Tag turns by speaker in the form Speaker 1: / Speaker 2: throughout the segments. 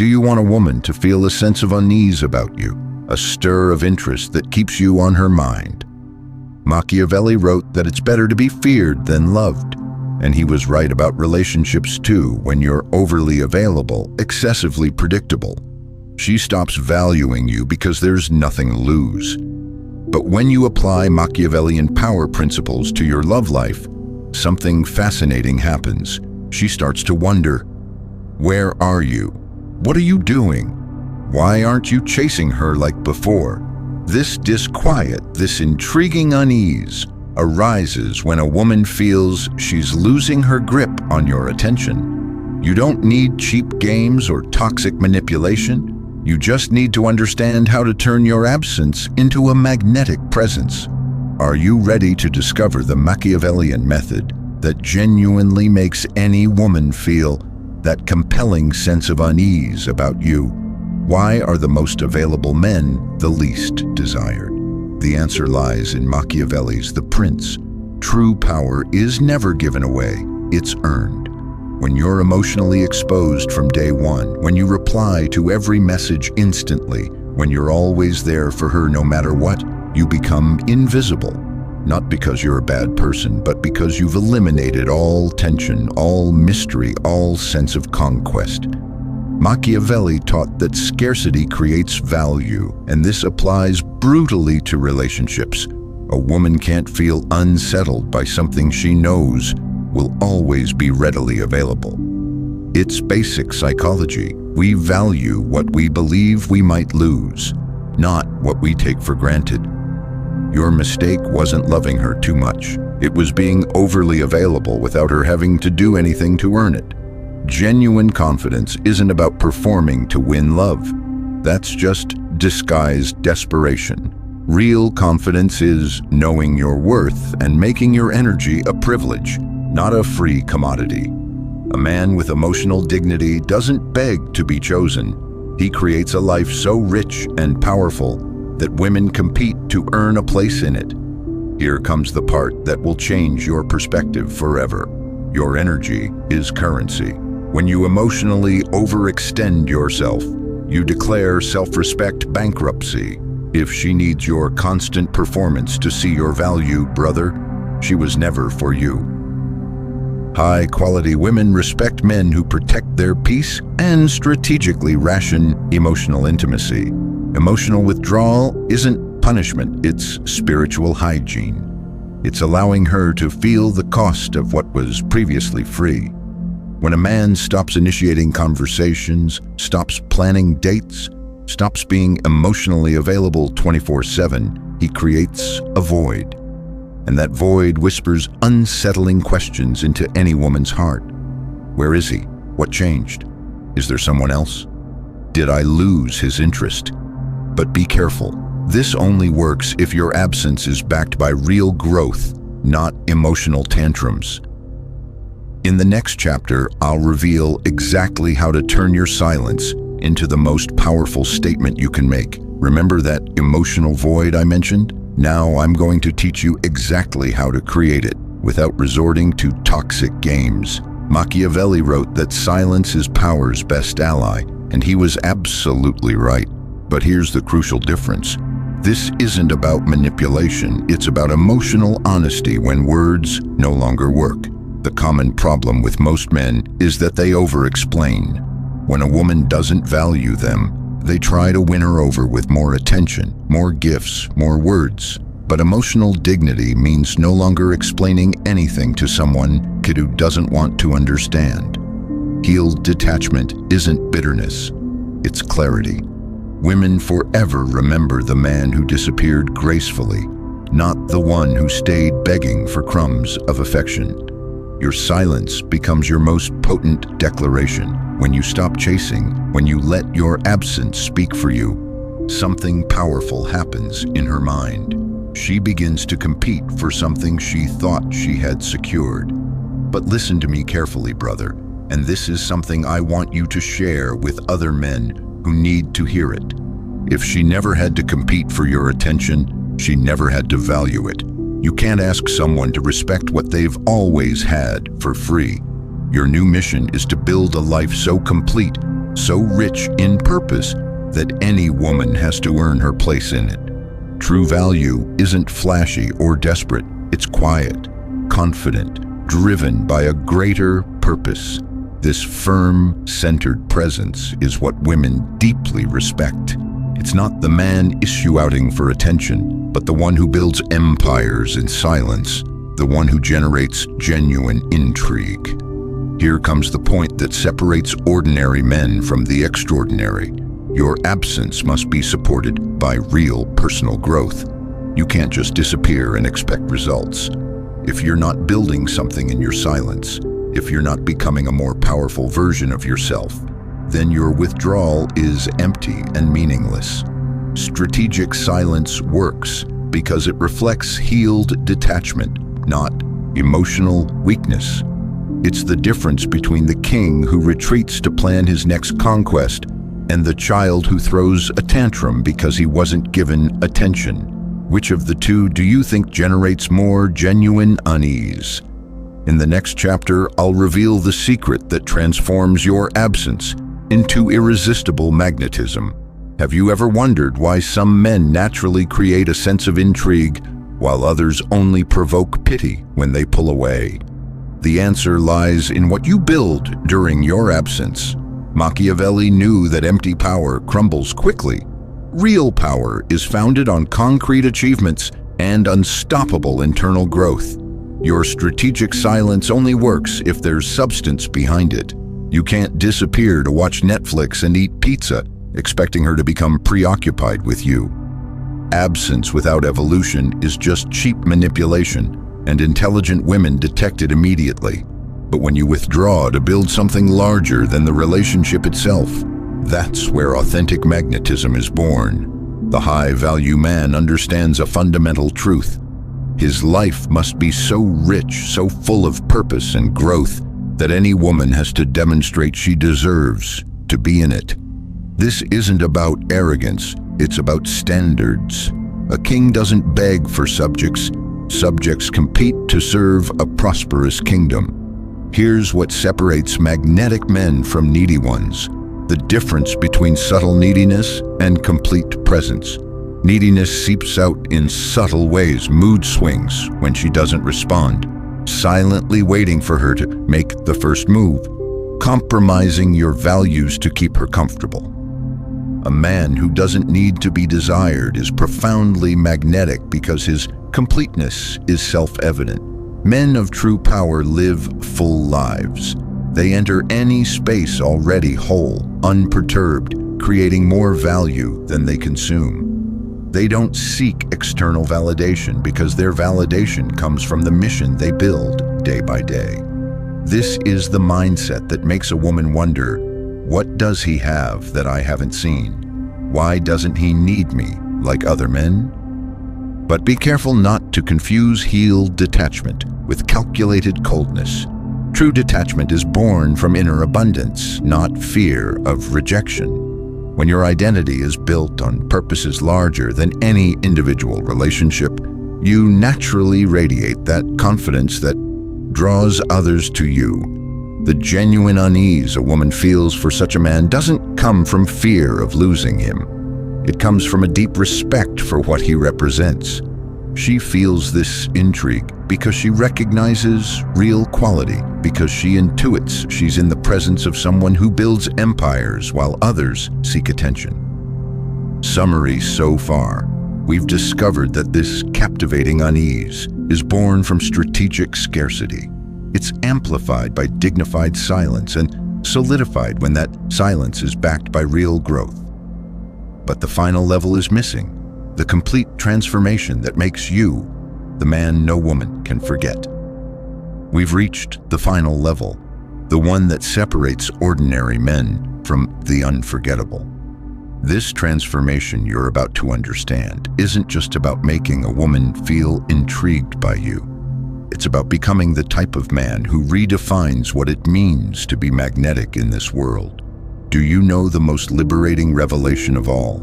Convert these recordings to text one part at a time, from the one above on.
Speaker 1: Do you want a woman to feel a sense of unease about you, a stir of interest that keeps you on her mind? Machiavelli wrote that it's better to be feared than loved, and he was right about relationships too. When you're overly available, excessively predictable, she stops valuing you because there's nothing to lose. But when you apply Machiavellian power principles to your love life, something fascinating happens. She starts to wonder, where are you? What are you doing? Why aren't you chasing her like before? This disquiet, this intriguing unease arises when a woman feels she's losing her grip on your attention. You don't need cheap games or toxic manipulation. You just need to understand how to turn your absence into a magnetic presence. Are you ready to discover the Machiavellian method that genuinely makes any woman feel that compelling sense of unease about you? Why are the most available men the least desired? The answer lies in Machiavelli's The Prince. True power is never given away, it's earned. When you're emotionally exposed from day one, when you reply to every message instantly, when you're always there for her no matter what, you become invisible. Not because you're a bad person, but because you've eliminated all tension, all mystery, all sense of conquest. Machiavelli taught that scarcity creates value, and this applies brutally to relationships. A woman can't feel unsettled by something she knows will always be readily available. It's basic psychology. We value what we believe we might lose, not what we take for granted. Your mistake wasn't loving her too much. It was being overly available without her having to do anything to earn it. Genuine confidence isn't about performing to win love. That's just disguised desperation. Real confidence is knowing your worth and making your energy a privilege, not a free commodity. A man with emotional dignity doesn't beg to be chosen. He creates a life so rich and powerful that women compete to earn a place in it. Here comes the part that will change your perspective forever. Your energy is currency. When you emotionally overextend yourself, you declare self-respect bankruptcy. If she needs your constant performance to see your value, brother, she was never for you. High-quality women respect men who protect their peace and strategically ration emotional intimacy. Emotional withdrawal isn't punishment, it's spiritual hygiene. It's allowing her to feel the cost of what was previously free. When a man stops initiating conversations, stops planning dates, stops being emotionally available 24/7, he creates a void. And that void whispers unsettling questions into any woman's heart. Where is he? What changed? Is there someone else? Did I lose his interest? But be careful. This only works if your absence is backed by real growth, not emotional tantrums. In the next chapter, I'll reveal exactly how to turn your silence into the most powerful statement you can make. Remember that emotional void I mentioned? Now I'm going to teach you exactly how to create it without resorting to toxic games. Machiavelli wrote that silence is power's best ally, and he was absolutely right. But here's the crucial difference. This isn't about manipulation, it's about emotional honesty when words no longer work. The common problem with most men is that they over-explain. When a woman doesn't value them, they try to win her over with more attention, more gifts, more words. But emotional dignity means no longer explaining anything to someone who doesn't want to understand. Healed detachment isn't bitterness, it's clarity. Women forever remember the man who disappeared gracefully, not the one who stayed begging for crumbs of affection. Your silence becomes your most potent declaration. When you stop chasing, when you let your absence speak for you, something powerful happens in her mind. She begins to compete for something she thought she had secured. But listen to me carefully, brother, and this is something I want you to share with other men who need to hear it. If she never had to compete for your attention, she never had to value it. You can't ask someone to respect what they've always had for free. Your new mission is to build a life so complete so rich in purpose that any woman has to earn her place in it. True value isn't flashy or desperate. It's quiet, confident, driven by a greater purpose. This firm, centered presence is what women deeply respect. It's not the man issue-outing for attention, but the one who builds empires in silence, the one who generates genuine intrigue. Here comes the point that separates ordinary men from the extraordinary. Your absence must be supported by real personal growth. You can't just disappear and expect results. If you're not building something in your silence, if you're not becoming a more powerful version of yourself, then your withdrawal is empty and meaningless. Strategic silence works because it reflects healed detachment, not emotional weakness. It's the difference between the king who retreats to plan his next conquest and the child who throws a tantrum because he wasn't given attention. Which of the two do you think generates more genuine unease? In the next chapter, I'll reveal the secret that transforms your absence into irresistible magnetism. Have you ever wondered why some men naturally create a sense of intrigue while others only provoke pity when they pull away? The answer lies in what you build during your absence. Machiavelli knew that empty power crumbles quickly. Real power is founded on concrete achievements and unstoppable internal growth. Your strategic silence only works if there's substance behind it. You can't disappear to watch Netflix and eat pizza, expecting her to become preoccupied with you. Absence without evolution is just cheap manipulation, and intelligent women detect it immediately. But when you withdraw to build something larger than the relationship itself, that's where authentic magnetism is born. The high-value man understands a fundamental truth. His life must be so rich, so full of purpose and growth, that any woman has to demonstrate she deserves to be in it. This isn't about arrogance, it's about standards. A king doesn't beg for subjects. Subjects compete to serve a prosperous kingdom. Here's what separates magnetic men from needy ones: the difference between subtle neediness and complete presence. Neediness seeps out in subtle ways, mood swings when she doesn't respond, silently waiting for her to make the first move, compromising your values to keep her comfortable. A man who doesn't need to be desired is profoundly magnetic because his completeness is self-evident. Men of true power live full lives. They enter any space already whole, unperturbed, creating more value than they consume. They don't seek external validation because their validation comes from the mission they build day by day. This is the mindset that makes a woman wonder, what does he have that I haven't seen? Why doesn't he need me like other men? But be careful not to confuse healed detachment with calculated coldness. True detachment is born from inner abundance, not fear of rejection. When your identity is built on purposes larger than any individual relationship, you naturally radiate that confidence that draws others to you. The genuine unease a woman feels for such a man doesn't come from fear of losing him. It comes from a deep respect for what he represents. She feels this intrigue because she recognizes real quality, because she intuits she's in the presence of someone who builds empires while others seek attention. Summary so far, we've discovered that this captivating unease is born from strategic scarcity. It's amplified by dignified silence and solidified when that silence is backed by real growth. But the final level is missing, the complete transformation that makes you the man no woman can forget. We've reached the final level, the one that separates ordinary men from the unforgettable. This transformation you're about to understand isn't just about making a woman feel intrigued by you. It's about becoming the type of man who redefines what it means to be magnetic in this world. Do you know the most liberating revelation of all?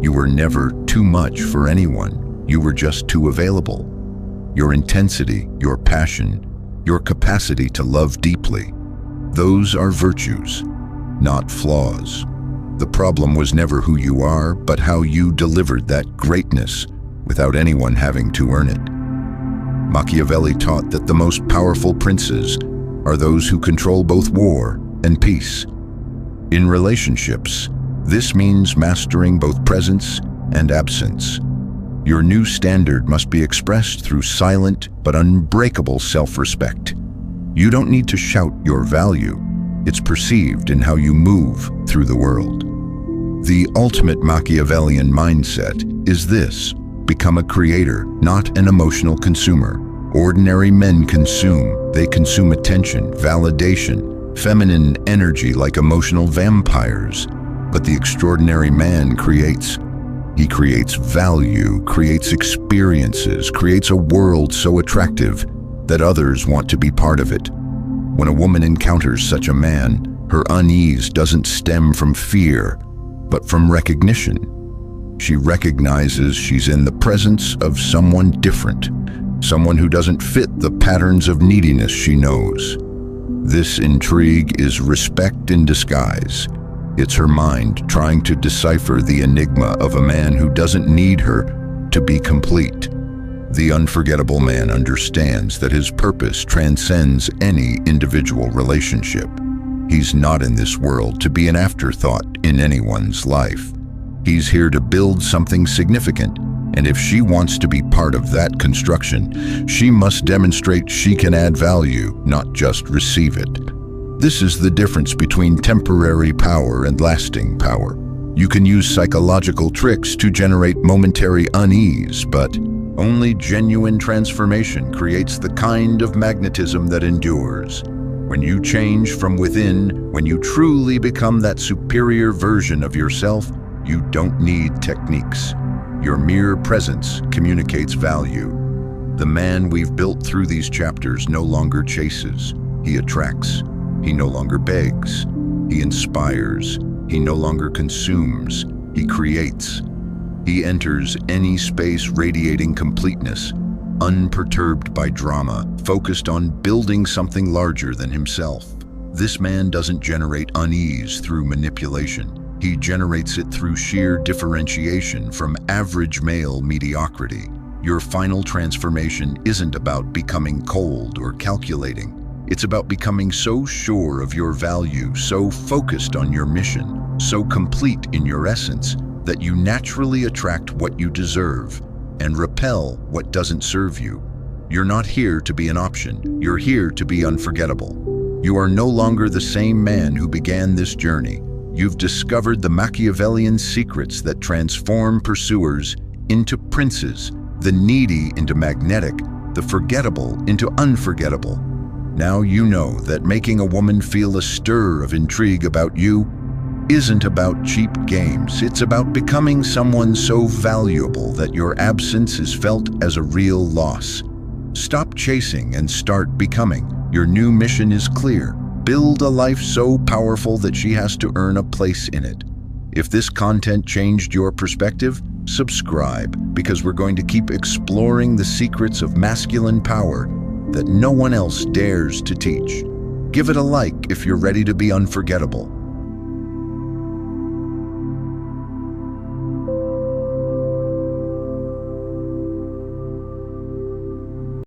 Speaker 1: You were never too much for anyone. You were just too available. Your intensity, your passion, your capacity to love deeply, those are virtues. not flaws. The problem was never who you are, but how you delivered that greatness without anyone having to earn it. Machiavelli taught that the most powerful princes are those who control both war and peace. In relationships, this means mastering both presence and absence. Your new standard must be expressed through silent but unbreakable self-respect. You don't need to shout your value. It's perceived in how you move through the world. The ultimate Machiavellian mindset is this: become a creator, not an emotional consumer. Ordinary men consume. They consume attention, validation, feminine energy like emotional vampires. But the extraordinary man creates. He creates value, creates experiences, creates a world so attractive that others want to be part of it. When a woman encounters such a man, her unease doesn't stem from fear, but from recognition. She recognizes she's in the presence of someone different, someone who doesn't fit the patterns of neediness she knows. This intrigue is respect in disguise. It's her mind trying to decipher the enigma of a man who doesn't need her to be complete. The unforgettable man understands that his purpose transcends any individual relationship. He's not in this world to be an afterthought in anyone's life. He's here to build something significant, and if she wants to be part of that construction, she must demonstrate she can add value, not just receive it. This is the difference between temporary power and lasting power. You can use psychological tricks to generate momentary unease, but only genuine transformation creates the kind of magnetism that endures. When you change from within, when you truly become that superior version of yourself, you don't need techniques. Your mere presence communicates value. The man we've built through these chapters no longer chases, he attracts. He no longer begs, he inspires. He no longer consumes, he creates. He enters any space radiating completeness, unperturbed by drama, focused on building something larger than himself. This man doesn't generate unease through manipulation. He generates it through sheer differentiation from average male mediocrity. Your final transformation isn't about becoming cold or calculating. It's about becoming so sure of your value, so focused on your mission, so complete in your essence, that you naturally attract what you deserve and repel what doesn't serve you. You're not here to be an option. You're here to be unforgettable. You are no longer the same man who began this journey. You've discovered the Machiavellian secrets that transform pursuers into princes, the needy into magnetic, the forgettable into unforgettable. Now you know that making a woman feel a stir of intrigue about you isn't about cheap games. It's about becoming someone so valuable that your absence is felt as a real loss. Stop chasing and start becoming. Your new mission is clear. Build a life so powerful that she has to earn a place in it. If this content changed your perspective, subscribe, because we're going to keep exploring the secrets of masculine power that no one else dares to teach. Give it a like if you're ready to be unforgettable.